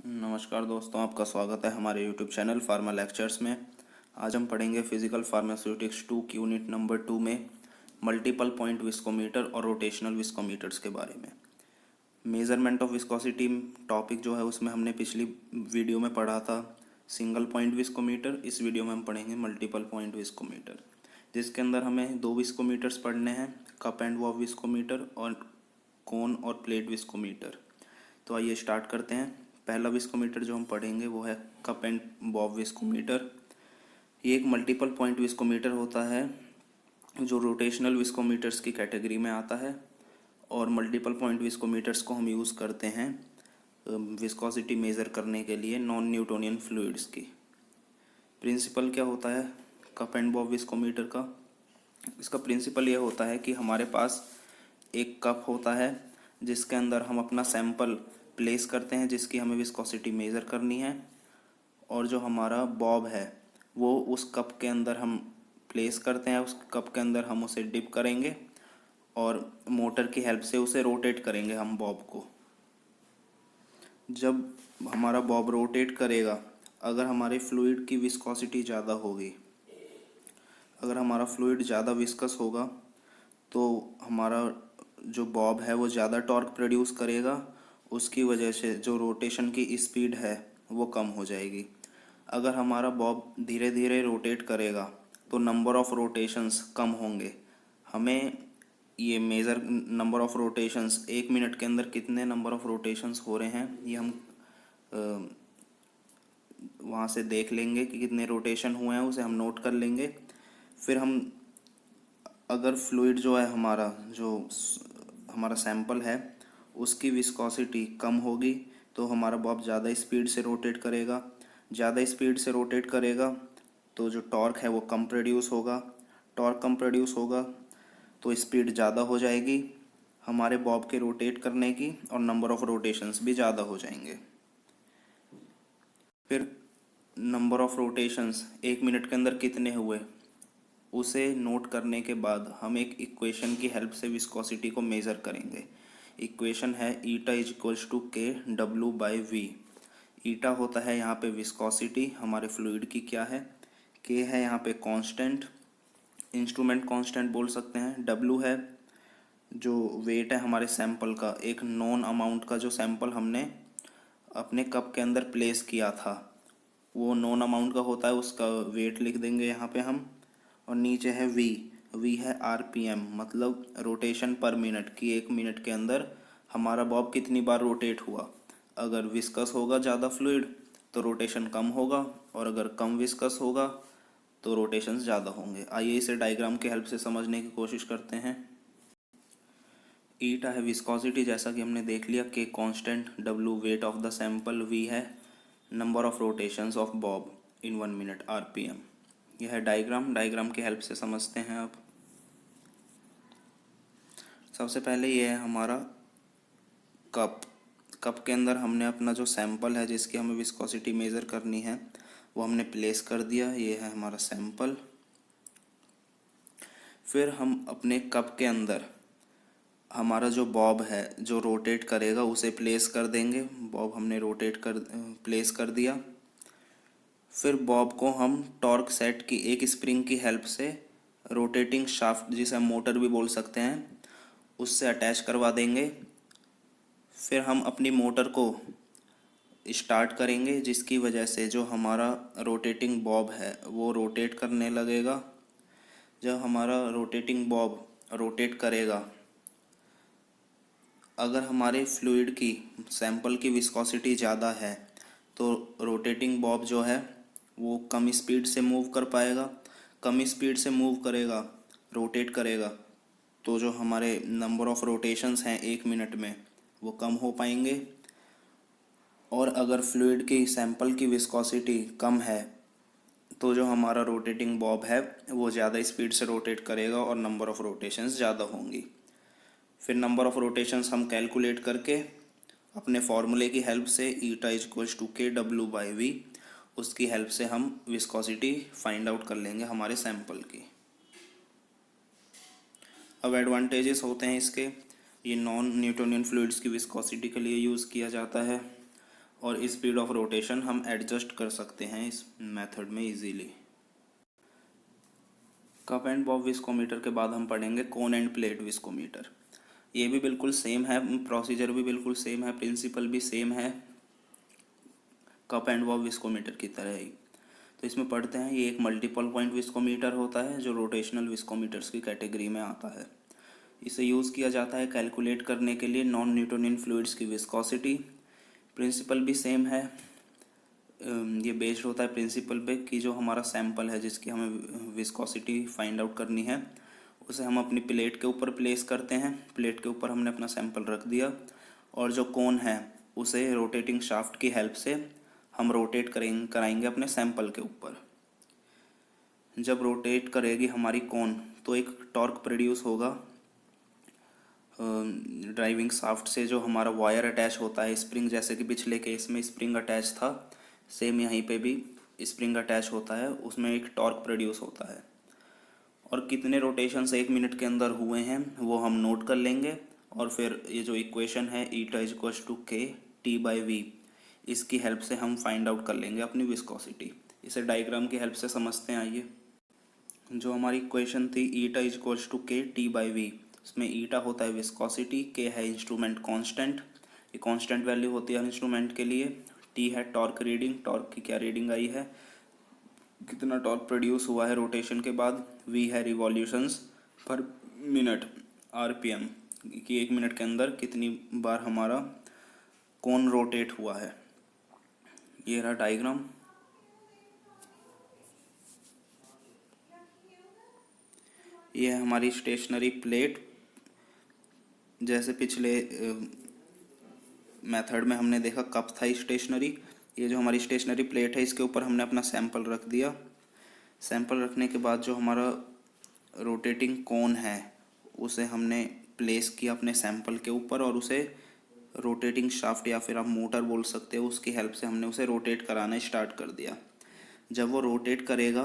नमस्कार दोस्तों, आपका स्वागत है हमारे यूट्यूब चैनल फार्मा लेक्चर्स में। आज हम पढ़ेंगे फिजिकल फार्मास्यूटिक्स 2 की यूनिट नंबर 2 में मल्टीपल पॉइंट विस्कोमीटर और रोटेशनल विस्कोमीटर्स के बारे में। मेजरमेंट ऑफ विस्कोसिटी टॉपिक जो है उसमें हमने पिछली वीडियो में पढ़ा था सिंगल पॉइंट विस्कोमीटर। इस वीडियो में हम पढ़ेंगे मल्टीपल पॉइंट विस्कोमीटर, जिसके अंदर हमें दो विस्कोमीटर्स पढ़ने हैं, कप एंड वॉव विस्कोमीटर और कोन और प्लेट विस्कोमीटर। तो आइए स्टार्ट करते हैं। पहला विस्कोमीटर जो हम पढ़ेंगे वो है कप एंड बॉब विस्कोमीटर। ये एक मल्टीपल पॉइंट विस्कोमीटर होता है जो रोटेशनल विस्कोमीटर्स की कैटेगरी में आता है, और मल्टीपल पॉइंट विस्कोमीटर्स को हम यूज़ करते हैं विस्कोसिटी मेज़र करने के लिए नॉन न्यूटोनियन फ्लूइड्स की। प्रिंसिपल क्या होता है कप एंड बॉब विस्कोमीटर का? इसका प्रिंसिपल ये होता है कि हमारे पास एक कप होता है जिसके अंदर हम अपना सैंपल प्लेस करते हैं जिसकी हमें विस्कोसिटी मेज़र करनी है, और जो हमारा बॉब है वो उस कप के अंदर हम प्लेस करते हैं। उस कप के अंदर हम उसे डिप करेंगे और मोटर की हेल्प से उसे रोटेट करेंगे हम बॉब को। जब हमारा बॉब रोटेट करेगा, अगर हमारे फ्लूइड की विस्कोसिटी ज़्यादा होगी, अगर हमारा फ्लूइड ज़्यादा विस्कस होगा तो हमारा जो बॉब है वो ज़्यादा टॉर्क प्रोड्यूस करेगा, उसकी वजह से जो रोटेशन की स्पीड है वो कम हो जाएगी। अगर हमारा बॉब धीरे धीरे रोटेट करेगा तो नंबर ऑफ़ रोटेशंस कम होंगे। हमें ये measure number of rotations 1 minute के अंदर कितने नंबर ऑफ़ रोटेशंस हो रहे हैं ये हम वहाँ से देख लेंगे कि कितने रोटेशन हुए हैं, उसे हम नोट कर लेंगे। फिर हम अगर फ्लूइड जो है हमारा सैंपल है उसकी विस्कोसिटी कम होगी तो हमारा बॉब ज़्यादा स्पीड से रोटेट करेगा। ज़्यादा स्पीड से रोटेट करेगा तो जो टॉर्क है वो कम प्रोड्यूस होगा। टॉर्क कम प्रोड्यूस होगा तो स्पीड ज़्यादा हो जाएगी हमारे बॉब के रोटेट करने की, और नंबर ऑफ़ रोटेशंस भी ज़्यादा हो जाएंगे। फिर नंबर ऑफ़ रोटेशंस 1 मिनट के अंदर कितने हुए उसे नोट करने के बाद हम एक इक्वेशन की हेल्प से विस्कोसिटी को मेज़र करेंगे। इक्वेशन है ईटा इज इक्वल्स टू के डब्ल्यू बाई वी। ईटा होता है यहाँ पे विस्कोसिटी हमारे फ्लूइड की क्या है, के है यहाँ पे कांस्टेंट, इंस्ट्रूमेंट कांस्टेंट बोल सकते हैं, डब्ल्यू है जो वेट है हमारे सैंपल का, एक नॉन अमाउंट का जो सैंपल हमने अपने कप के अंदर प्लेस किया था वो नॉन अमाउंट का होता है, उसका वेट लिख देंगे यहाँ पे हम। और नीचे है वी, वी है आरपीएम, मतलब रोटेशन पर मिनट की 1 मिनट के अंदर हमारा बॉब कितनी बार रोटेट हुआ। अगर विस्कस होगा ज़्यादा फ्लूइड तो रोटेशन कम होगा, और अगर कम विस्कस होगा तो रोटेशंस ज़्यादा होंगे। आइए इसे डायग्राम की हेल्प से समझने की कोशिश करते हैं। ईटा है विस्कोसिटी, जैसा कि हमने देख लिया, K constant, W weight of the sample, V है number of rotations of bob in 1 minute RPM. यह है डायग्राम की हेल्प से समझते हैं। अब सबसे पहले ये है हमारा कप के अंदर हमने अपना जो सैंपल है जिसकी हमें विस्कोसिटी मेज़र करनी है वो हमने प्लेस कर दिया। ये है हमारा सैंपल। फिर हम अपने कप के अंदर हमारा जो बॉब है जो रोटेट करेगा उसे प्लेस कर देंगे। बॉब हमने प्लेस कर दिया। फिर बॉब को हम टॉर्क सेट की एक स्प्रिंग की हेल्प से रोटेटिंग शाफ्ट, जिसे हम मोटर भी बोल सकते हैं, उससे अटैच करवा देंगे। फिर हम अपनी मोटर को स्टार्ट करेंगे जिसकी वजह से जो हमारा रोटेटिंग बॉब है वो रोटेट करने लगेगा। जब हमारा रोटेटिंग बॉब रोटेट करेगा, अगर हमारे फ्लूइड की सैंपल की विस्कोसिटी ज़्यादा है तो रोटेटिंग बॉब जो है वो कम स्पीड से मूव कर पाएगा। कम स्पीड से मूव करेगा, रोटेट करेगा, तो जो हमारे नंबर ऑफ़ रोटेशंस हैं 1 मिनट में वो कम हो पाएंगे। और अगर फ्लूइड की सैंपल की विस्कोसिटी कम है तो जो हमारा रोटेटिंग बॉब है वो ज़्यादा स्पीड से रोटेट करेगा और नंबर ऑफ़ रोटेशंस ज़्यादा होंगी। फिर नंबर ऑफ़ रोटेशंस हम कैलकुलेट करके अपने फॉर्मूले की हेल्प से ईटा इज इक्वल्स टू के डब्ल्यू बाई वी, उसकी हेल्प से हम विस्कोसिटी फाइंड आउट कर लेंगे हमारे सैंपल की। अब एडवांटेजेस होते हैं इसके, ये नॉन न्यूटोनियन फ्लूइड्स की विस्कोसिटी के लिए यूज़ किया जाता है। और स्पीड ऑफ रोटेशन हम एडजस्ट कर सकते हैं इस मेथड में easily. Cup and Bob viscometer के बाद हम पढ़ेंगे कोन एंड प्लेट विस्कोमीटर। ये भी बिल्कुल सेम है, प्रोसीजर भी बिल्कुल सेम है, प्रिंसिपल भी सेम है कप एंड बॉब विस्कोमीटर की तरह ही। तो इसमें पढ़ते हैं, ये एक मल्टीपल पॉइंट विस्कोमीटर होता है जो रोटेशनल विस्कोमीटर्स की कैटेगरी में आता है। इसे यूज़ किया जाता है कैलकुलेट करने के लिए नॉन न्यूटोनियन फ्लूइड्स की विस्कोसिटी। प्रिंसिपल भी सेम है, ये बेस्ड होता है प्रिंसिपल पे कि जो हमारा सैंपल है जिसकी हमें विस्कोसिटी फाइंड आउट करनी है उसे हम अपनी प्लेट के ऊपर प्लेस करते हैं। प्लेट के ऊपर हमने अपना सैंपल रख दिया और जो कोन है उसे रोटेटिंग शाफ्ट की हेल्प से हम रोटेट कराएंगे अपने सैंपल के ऊपर। जब रोटेट करेगी हमारी कोन तो एक टॉर्क प्रोड्यूस होगा ड्राइविंग शाफ्ट से। जो हमारा वायर अटैच होता है स्प्रिंग, जैसे कि पिछले केस में स्प्रिंग अटैच था, सेम यहीं पे भी स्प्रिंग अटैच होता है, उसमें एक टॉर्क प्रोड्यूस होता है। और कितने रोटेशंस 1 मिनट के अंदर हुए हैं वो हम नोट कर लेंगे। और फिर ये जो इक्वेशन है ईटा इज इक्वल्स टू के टी बाई वी, इसकी हेल्प से हम फाइंड आउट कर लेंगे अपनी विस्कोसिटी। इसे डायग्राम की हेल्प से समझते हैं। आइए, जो हमारी इक्वेशन थी ईटा इज इक्वल्स टू के टी बाई वी, इसमें ईटा होता है विस्कोसिटी, के है इंस्ट्रूमेंट कांस्टेंट, ये कांस्टेंट वैल्यू होती है इंस्ट्रूमेंट के लिए। टी है टॉर्क रीडिंग, टॉर्क की क्या रीडिंग आई है, कितना टॉर्क प्रोड्यूस हुआ है रोटेशन के बाद। वी है रिवॉल्यूशंस पर मिनट, आरपीएम, कि 1 मिनट के अंदर कितनी बार हमारा कोन रोटेट हुआ है। ये रहा डायग्राम। ये है हमारी स्टेशनरी प्लेट। जैसे पिछले मेथड में हमने देखा कप था स्टेशनरी, ये जो हमारी स्टेशनरी प्लेट है इसके ऊपर हमने अपना सैंपल रख दिया। सैंपल रखने के बाद जो हमारा रोटेटिंग कोन है उसे हमने प्लेस किया अपने सैंपल के ऊपर और उसे रोटेटिंग शाफ्ट या फिर आप मोटर बोल सकते हो उसकी हेल्प से हमने उसे रोटेट कराना स्टार्ट कर दिया। जब वो रोटेट करेगा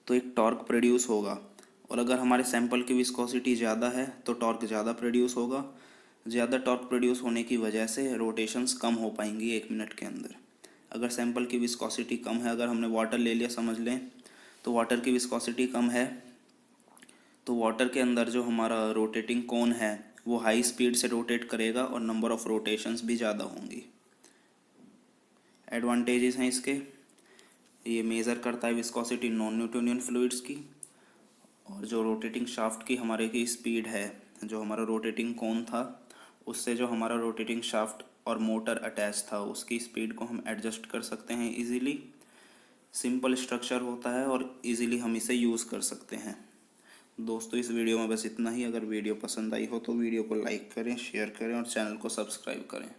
तो एक टॉर्क प्रोड्यूस होगा, और अगर हमारे सैंपल की विस्कोसिटी ज़्यादा है तो टॉर्क ज़्यादा प्रोड्यूस होगा। ज़्यादा टॉर्क प्रोड्यूस होने की वजह से रोटेशंस कम हो पाएंगी 1 मिनट के अंदर। अगर सैंपल की विस्कोसिटी कम है, अगर हमने वाटर ले लिया समझ लें, तो वाटर की विस्कोसिटी कम है तो वाटर के अंदर जो हमारा रोटेटिंग कोन है वो हाई स्पीड से रोटेट करेगा और नंबर ऑफ रोटेशंस भी ज़्यादा होंगी। एडवांटेजेस हैं इसके, ये मेज़र करता है विस्कोसिटी नॉन न्यूटोनियन फ्लूइड्स की, और जो रोटेटिंग शाफ्ट की हमारे की स्पीड है, जो हमारा रोटेटिंग कोन था उससे जो हमारा रोटेटिंग शाफ्ट और मोटर अटैच था उसकी स्पीड को हम एडजस्ट कर सकते हैं इजीली। सिंपल स्ट्रक्चर होता है और इजीली हम इसे यूज़ कर सकते हैं। दोस्तों, इस वीडियो में बस इतना ही। अगर वीडियो पसंद आई हो तो वीडियो को लाइक करें, शेयर करें और चैनल को सब्सक्राइब करें।